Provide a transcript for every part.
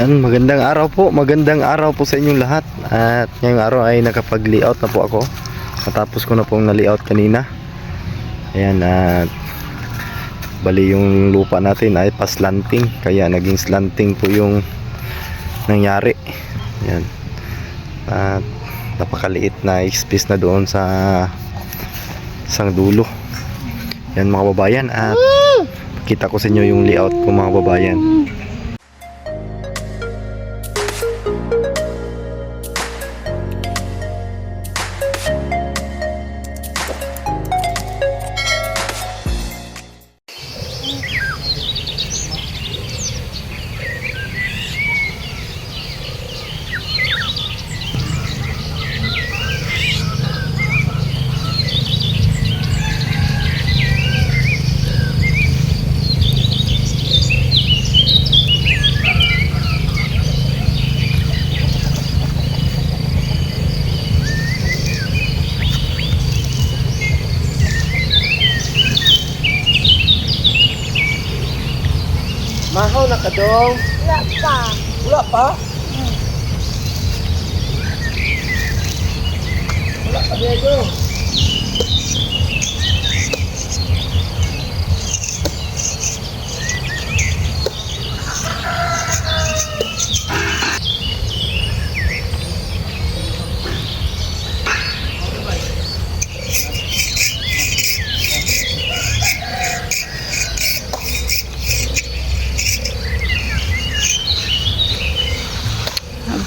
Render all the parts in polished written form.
Yan, magandang araw po sa inyong lahat. At ngayong araw ay nakapag-layout na po ako. Natapos ko na pong na-layout kanina. Ayan, at bali yung lupa natin ay pa-slanting, kaya naging slanting po yung nangyari. Ayan. At napakaliit na space na doon sa isang dulo. Yan mga babayan, at kita ko sa inyo yung layout ko mga babayan. Mahaw na ka dong? Wala pa. Wala pa? Wala pa, Diego.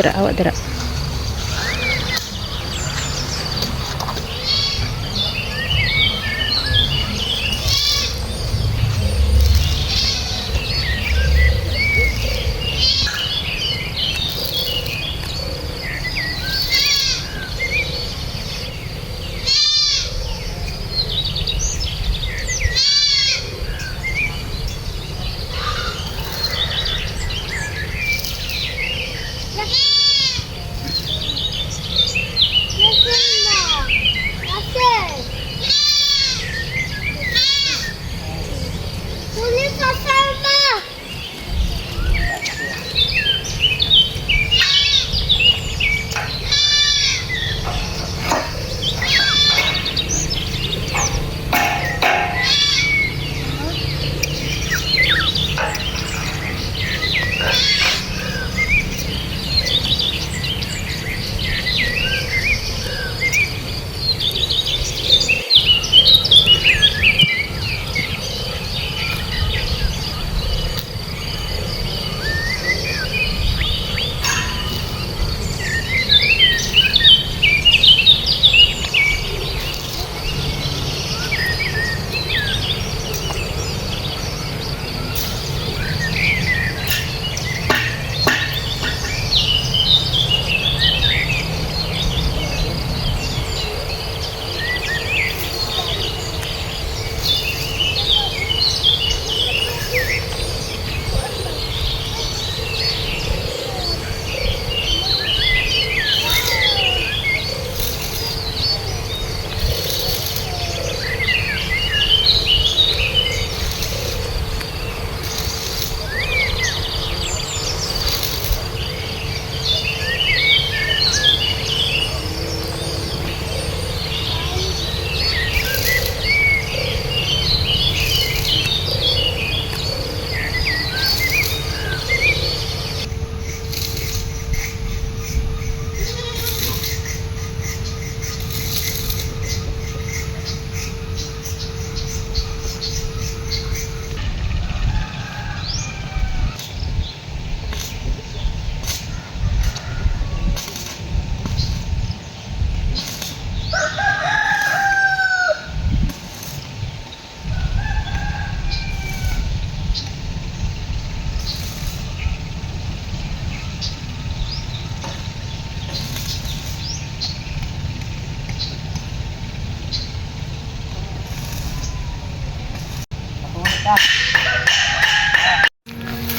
Awak dira.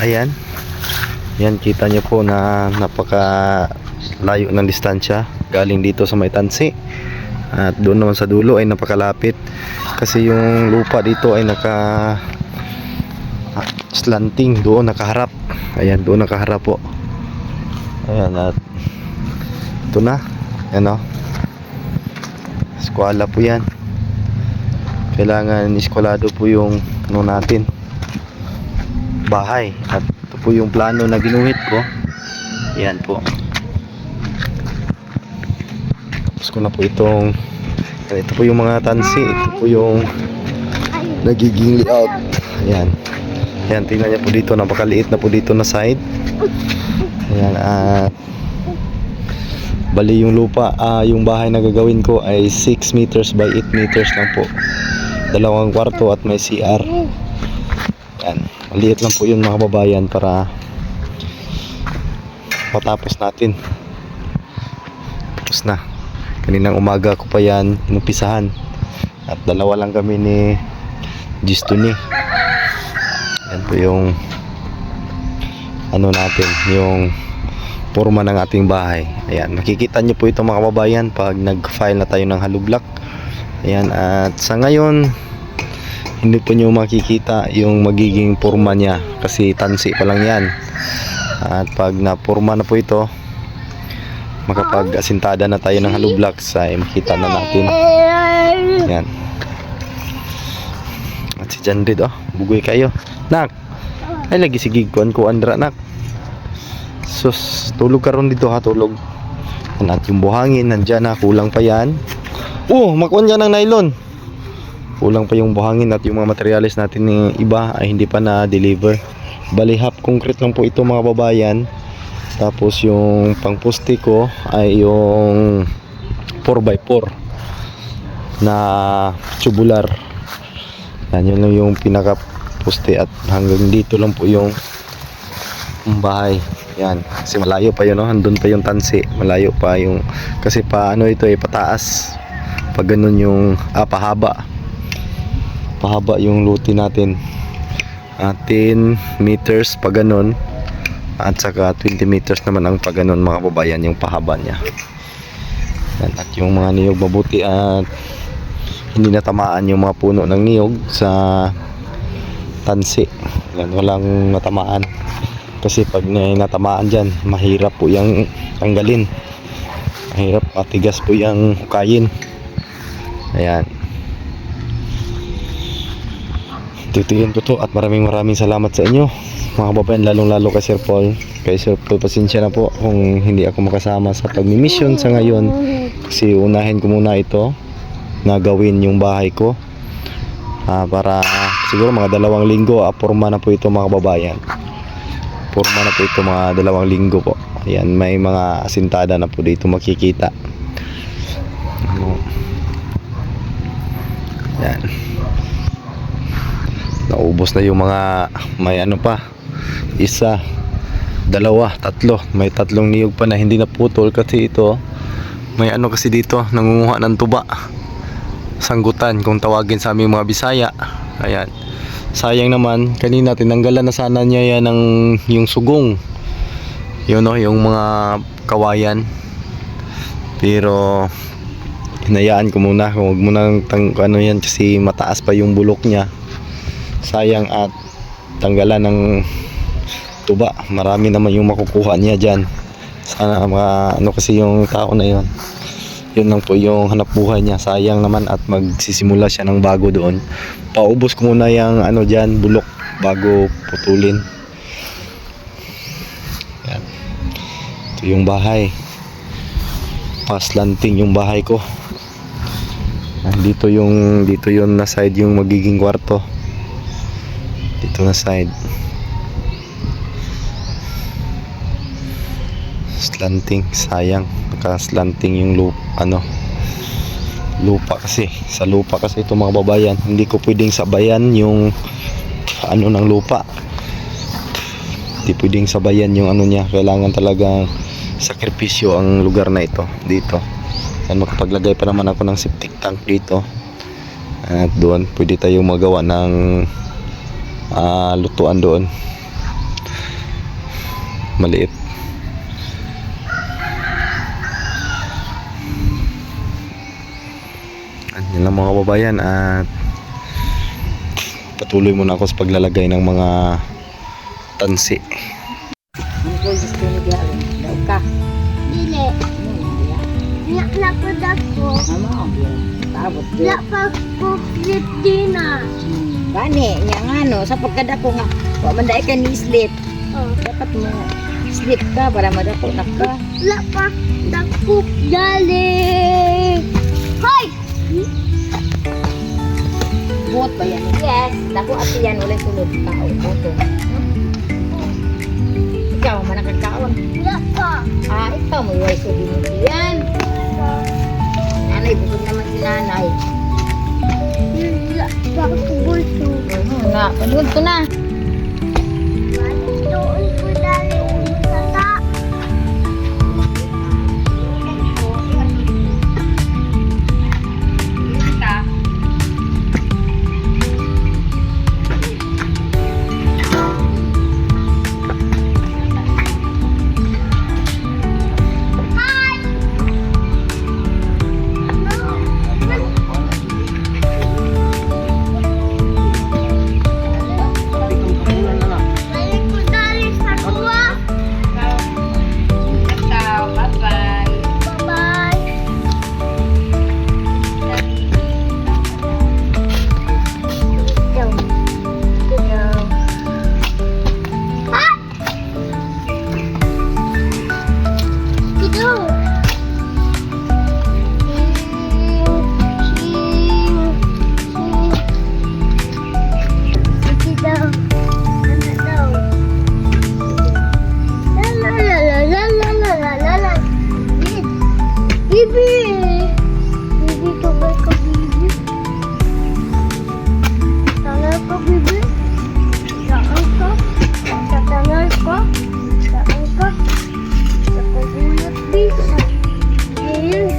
Ayan. Yan, kita nyo po na napaka layo ng distansya galing dito sa may tansi, at doon naman sa dulo ay napakalapit, kasi yung lupa dito ay slanting doon nakaharap. Ayan, doon nakaharap po. Ayan, at ito na. Ayan, eskwela po yan. Kailangan eskwalado po yung ano natin, bahay. At ito po yung plano na ginuhit ko. Ayan po. Tapos ko na po itong, ito po yung mga tansi. Ito po yung nagiging layout. Ayan. Ayan, tingnan niyo po dito, napakaliit na po dito na side. Ayan, at bali yung lupa, yung bahay na gagawin ko ay 6 meters by 8 meters lang po. 2 kwarto at may CR. Ayan, maliit lang po yun mga kababayan para matapos natin. Tapos na. Kaninang umaga ko pa yan inumpisahan. At 2 lang kami ni Gistuni. Yan po yung ano natin, yung forma ng ating bahay. Ayan, makikita nyo po ito mga kababayan pag nag-file na tayo ng hollow block. Ayan, at sa ngayon hindi po nyo makikita yung magiging forma niya kasi tansi pa lang yan. At pag na-forma na po ito, makapag-asintada na tayo ng hollow blocks, ay makita na natin. Ayan. At si Janrid, bugoy kayo. Nak, ay lagi sigig kuan ko andra nak. Sus, tulog ka ron dito ha, tulog. At yung buhangin nandyan na, kulang pa yan. Makuan dyan ng nylon. Kulang pa yung buhangin at yung mga materials natin ng iba ay hindi pa na-deliver. Bali half concrete lang po ito mga babayan. Tapos yung pangposte ko ay yung 4x4 na tubular. Yan, yun lang yung pinaka poste at hanggang dito lang po yung bahay. Yan, kasi malayo pa yun, andun pa yung tansi, malayo pa yung, kasi paano ito pataas, pag ganun yung pahaba yung luti natin, 10 meters pag ganun, at saka 20 meters naman ang pag ganun mga babayan yung pahaba nya. Yan, at yung mga niyog mabuti at hindi natamaan yung mga puno ng niyog sa tansi. Yan, walang natamaan kasi pag natamaan dyan mahirap po yung tanggalin, mahirap, matigas po yung hukayin. Ayan, titigan ko to at maraming salamat sa inyo mga kababayan, lalong lalo kay Sir Paul. Kay Sir Paul, pasensya na po kung hindi ako makasama sa pagmi-mission sa ngayon kasi unahin ko muna ito na gawin yung bahay ko, para siguro mga 2 linggo porma na po ito mga kababayan. Porma na po ito mga 2 linggo po. Ayan, may mga asintada na po dito makikita. Ayan, naubos na yung mga, may ano pa, 1, 2, 3, may 3 niyog pa na hindi naputol kasi ito may ano kasi dito nangunguha ng tuba, sanggutan kung tawagin sa aming mga Bisaya. Ayan, sayang naman, kanina tinanggalan na sana niya yan ng yung sugong, yun yung mga kawayan, pero hinayaan ko muna, huwag mo nang ano yan kasi mataas pa yung bulok niya, sayang at tanggalan ng tuba, marami naman yung makukuha niya dyan. Sana mga ano kasi yung tao na yun, yun lang po yung hanap buhay niya, sayang naman at magsisimula siya ng bago doon. Paubos ko muna yung ano dyan, bulok bago putulin. Yan, ito yung bahay, paslanting yung bahay ko. Dito yung na side yung magiging kwarto, dito na side slanting, sayang naka-slanting yung lupa kasi, sa lupa kasi ito mga babayan, hindi ko pwedeng sabayan yung ano ng lupa, hindi pwedeng sabayan yung ano niya, kailangan talagang sakripisyo ang lugar na ito dito. Yan, makapaglagay pa naman ako ng septic tank dito at doon pwede tayo magawa ng lutuan doon maliit. Yan lang mga babayan, at patuloy muna ako sa paglalagay ng mga tansi. Ang ko gusto ni Gary. Daw ka. Dili. Nya na ko dako. Amo. Tabot La gyud. pa ko slip dina. Gani nya ngano sa pagkadako nga. Wa man dai ka ni sleep. Oh. Dapat mo sleep ka para madako na ka. La pa dako dali. Hoy! Buot ba yan? Yes. Dako ati yan wala sulod ka o boto. Ikaw man nakakaon. La pa. Ikaw mo iway sulod yan. Nanay, busog naman si nanay. La pa ko gusto. Na, panood ko na. Doon ko dali tata. Balik ko dali sa tuwa. Bye-bye. Bye-bye. Go. Go. Ah! Go. Sige daw. Ano daw? La la la la la la la la la. Bibi. Bibi ko ba ko bibi? Tangal ko bibi. Saan ka? Sa tangal ko. Saan ka? Sa pagulot bi. Ayun.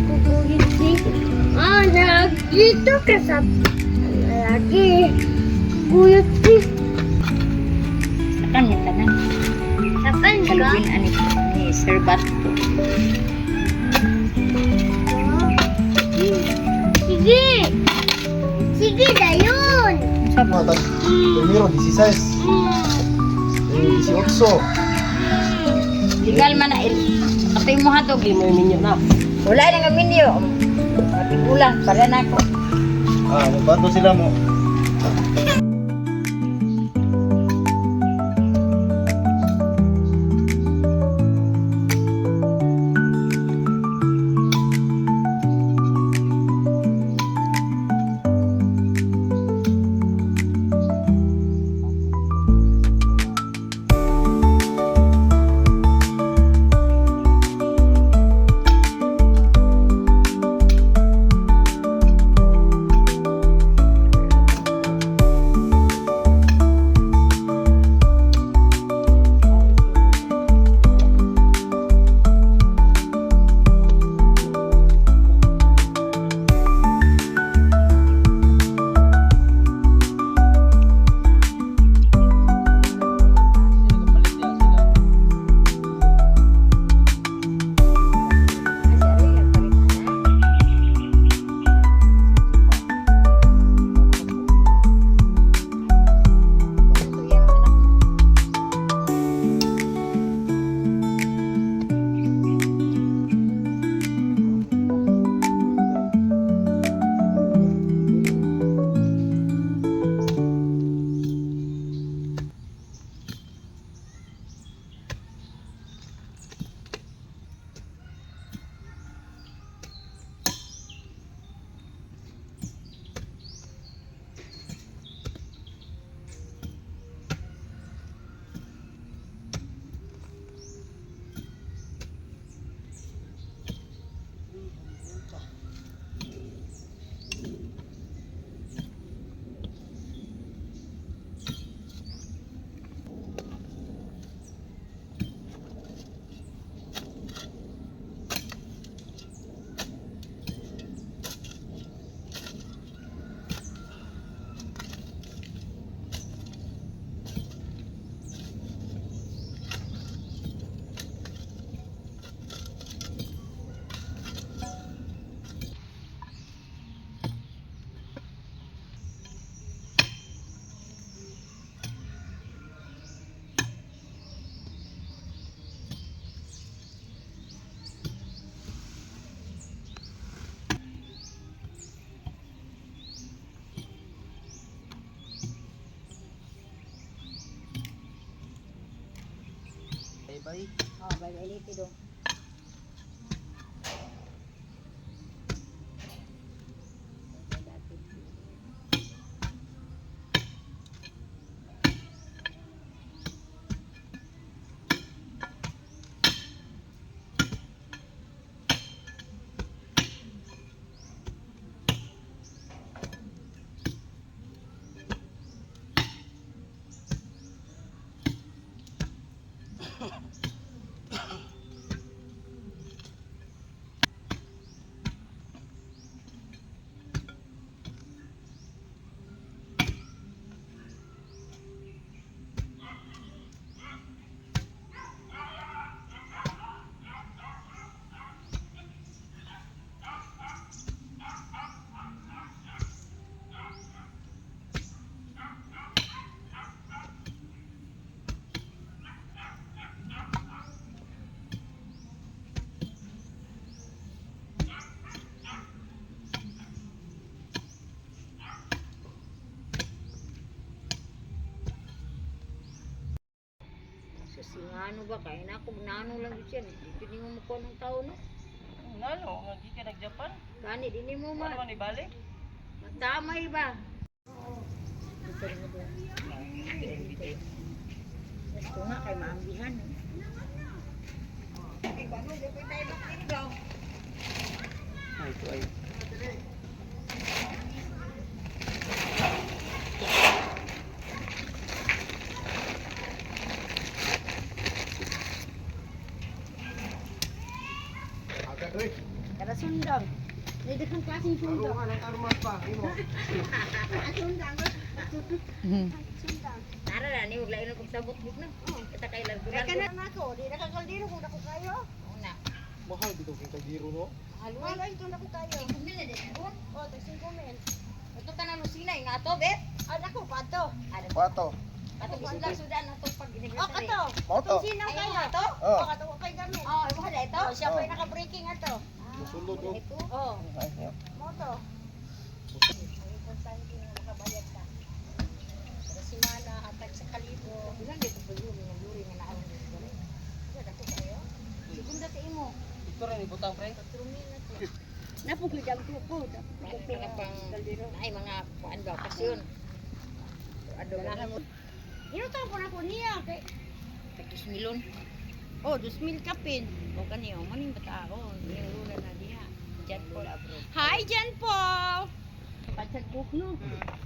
Kukulit bi. Dito ka sa lagi. Guyot bi. Akan yung tanan. Kapan ka? Kalubin ani serbat. Sige! Sige na yun! Sabi. Primero, 16. Mm. 18. Legal man na atay mo hatog. May minyo na. Wala na nga minyo. Pati ulang para na ako. Magbato sila mo. Bye-bye. Oh, bye-bye líquido. Singano ba kaya na ako nano lang yun siya. Dito di mo makuha ng tao no. Ngano, nga di ka nag-Japan? Gani di ni mo Ano ma. man ibalik? Matamay ba? Gusto nga kay maambihan. Ay, paano di pa tayo magtingaw? Ay, ito ay. Agad, uy. Kada sundang. May daghang klaseng sundang. Ang armas pa. Imo. Sundang. Tara na ni wala ina pagsabot gid na. Kita kay laguran. Kaya na ako, di nakakaldiro kung ako kayo. Una. Mahal dito kay Kagiro, no? Halo. Wala ito na ko kayo. Kumil na din. O, tagsin ko men. Ito ka na lusina nga to, bet. Anak ko, pato. Ano? Pato. Kato bisila sudan na to pag O, anniversary. kato. Moto. Sino Ay, kayo? nga to? Oh. O, kato ko kayo gamit. Oh, mo hada ito. O, siya pa Oh. yung naka-breaking ato. Musulod, oh. Ito. O, moto. Ang importante yung makabayad ka. Sa simana, atag sa kalibo. Bilang dito pa yun ng luri nga naawon dito. Yan ako kayo. Segunda sa imo. Ito rin ibutang, pre. Trumin na to. Napugidang ko. Mga pang ay mga kuan ba okasyon. Ado na mo Inutang ko na ko niya. Kay, tagis milon. oh, 2,000 kapin. O kaniyo maning bataon yung lula na diha. Diyan po abro. Hi, Jan Paul! Pagsag bukno.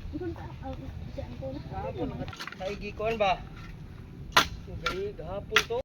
Diyan po na. Gahapon ba? Kaigi kuan ba? Gahapon to.